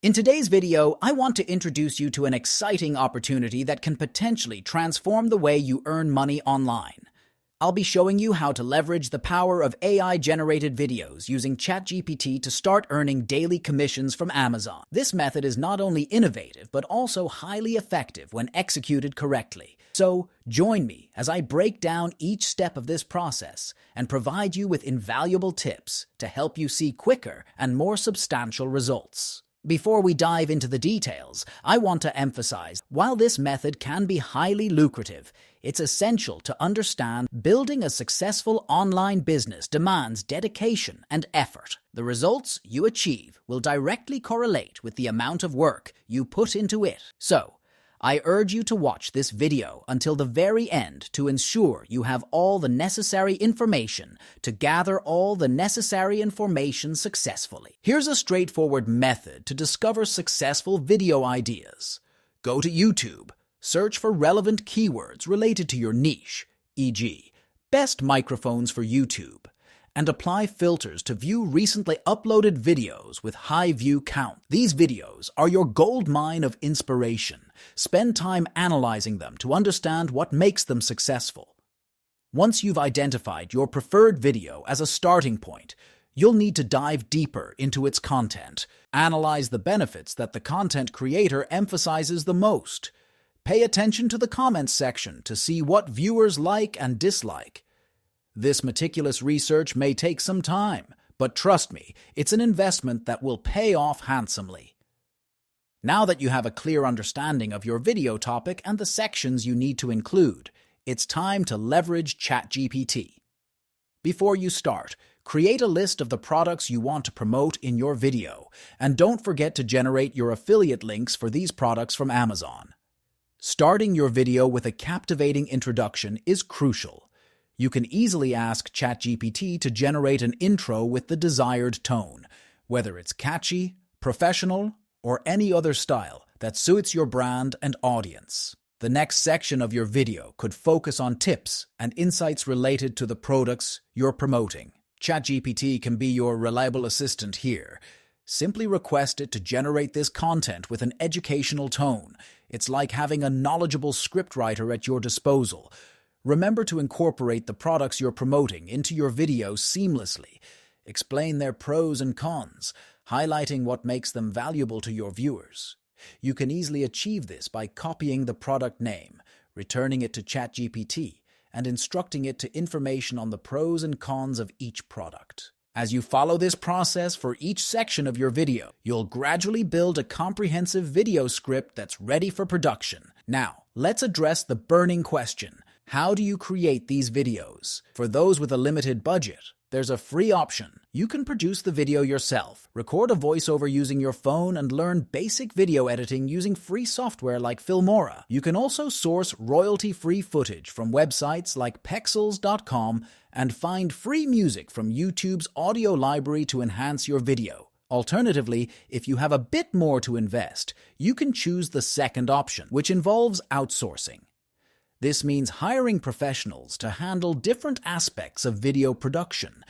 In today's video, I want to introduce you to an exciting opportunity that can potentially transform the way you earn money online. I'll be showing you how to leverage the power of AI-generated videos using ChatGPT to start earning daily commissions from Amazon. This method is not only innovative, but also highly effective when executed correctly. So, join me as I break down each step of this process and provide you with invaluable tips to help you see quicker and more substantial results. Before we dive into the details, I want to emphasize, while this method can be highly lucrative, it's essential to understand building a successful online business demands dedication and effort. The results you achieve will directly correlate with the amount of work you put into it. So, I urge you to watch this video until the very end to ensure you have all the necessary information to gather all the necessary information successfully. Here's a straightforward method to discover successful video ideas. Go to YouTube, search for relevant keywords related to your niche, e.g., best microphones for YouTube, and apply filters to view recently uploaded videos with high view count. These videos are your gold mine of inspiration. Spend time analyzing them to understand what makes them successful. Once you've identified your preferred video as a starting point, you'll need to dive deeper into its content. Analyze the benefits that the content creator emphasizes the most. Pay attention to the comments section to see what viewers like and dislike. This meticulous research may take some time, but trust me, it's an investment that will pay off handsomely. Now that you have a clear understanding of your video topic and the sections you need to include, it's time to leverage ChatGPT. Before you start, create a list of the products you want to promote in your video, and don't forget to generate your affiliate links for these products from Amazon. Starting your video with a captivating introduction is crucial. You can easily ask ChatGPT to generate an intro with the desired tone, whether it's catchy, professional, or any other style that suits your brand and audience. The next section of your video could focus on tips and insights related to the products you're promoting. ChatGPT can be your reliable assistant here. Simply request it to generate this content with an educational tone. It's like having a knowledgeable scriptwriter at your disposal. Remember to incorporate the products you're promoting into your videos seamlessly. Explain their pros and cons, highlighting what makes them valuable to your viewers. You can easily achieve this by copying the product name, returning it to ChatGPT, and instructing it to information on the pros and cons of each product. As you follow this process for each section of your video, you'll gradually build a comprehensive video script that's ready for production. Now, let's address the burning question. How do you create these videos? For those with a limited budget, there's a free option. You can produce the video yourself, record a voiceover using your phone, and learn basic video editing using free software like Filmora. You can also source royalty-free footage from websites like Pexels.com and find free music from YouTube's audio library to enhance your video. Alternatively, if you have a bit more to invest, you can choose the second option, which involves outsourcing. This means hiring professionals to handle different aspects of video production.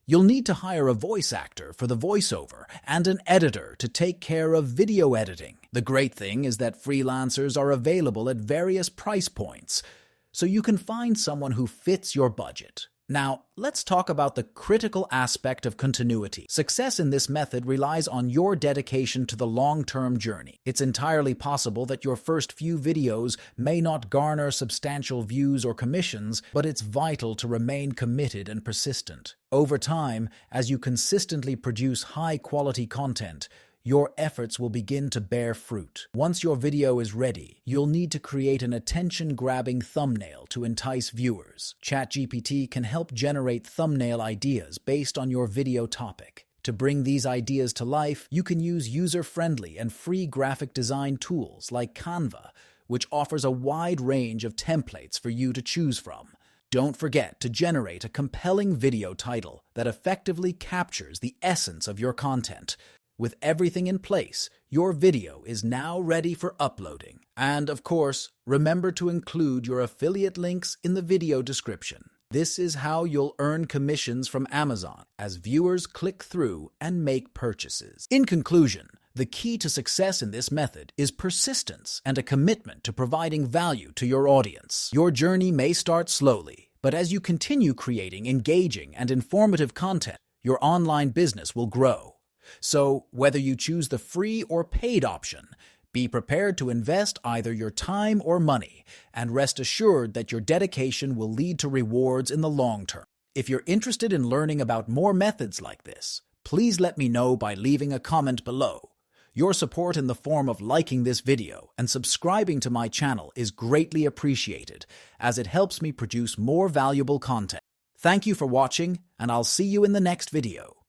You'll need to hire a voice actor for the voiceover and an editor to take care of video editing. The great thing is that freelancers are available at various price points, so you can find someone who fits your budget. Now, let's talk about the critical aspect of continuity. Success in this method relies on your dedication to the long-term journey. It's entirely possible that your first few videos may not garner substantial views or commissions, but it's vital to remain committed and persistent. Over time, as you consistently produce high-quality content, your efforts will begin to bear fruit. Once your video is ready, you'll need to create an attention-grabbing thumbnail to entice viewers. ChatGPT can help generate thumbnail ideas based on your video topic. To bring these ideas to life, you can use user-friendly and free graphic design tools like Canva, which offers a wide range of templates for you to choose from. Don't forget to generate a compelling video title that effectively captures the essence of your content. With everything in place, your video is now ready for uploading. And of course, remember to include your affiliate links in the video description. This is how you'll earn commissions from Amazon as viewers click through and make purchases. In conclusion, The key to success in this method is persistence and a commitment to providing value to your audience. Your journey may start slowly, but as you continue creating engaging and informative content, your online business will grow. So, whether you choose the free or paid option, be prepared to invest either your time or money, and rest assured that your dedication will lead to rewards in the long term. If you're interested in learning about more methods like this, please let me know by leaving a comment below. Your support in the form of liking this video and subscribing to my channel is greatly appreciated, as it helps me produce more valuable content. Thank you for watching, and I'll see you in the next video.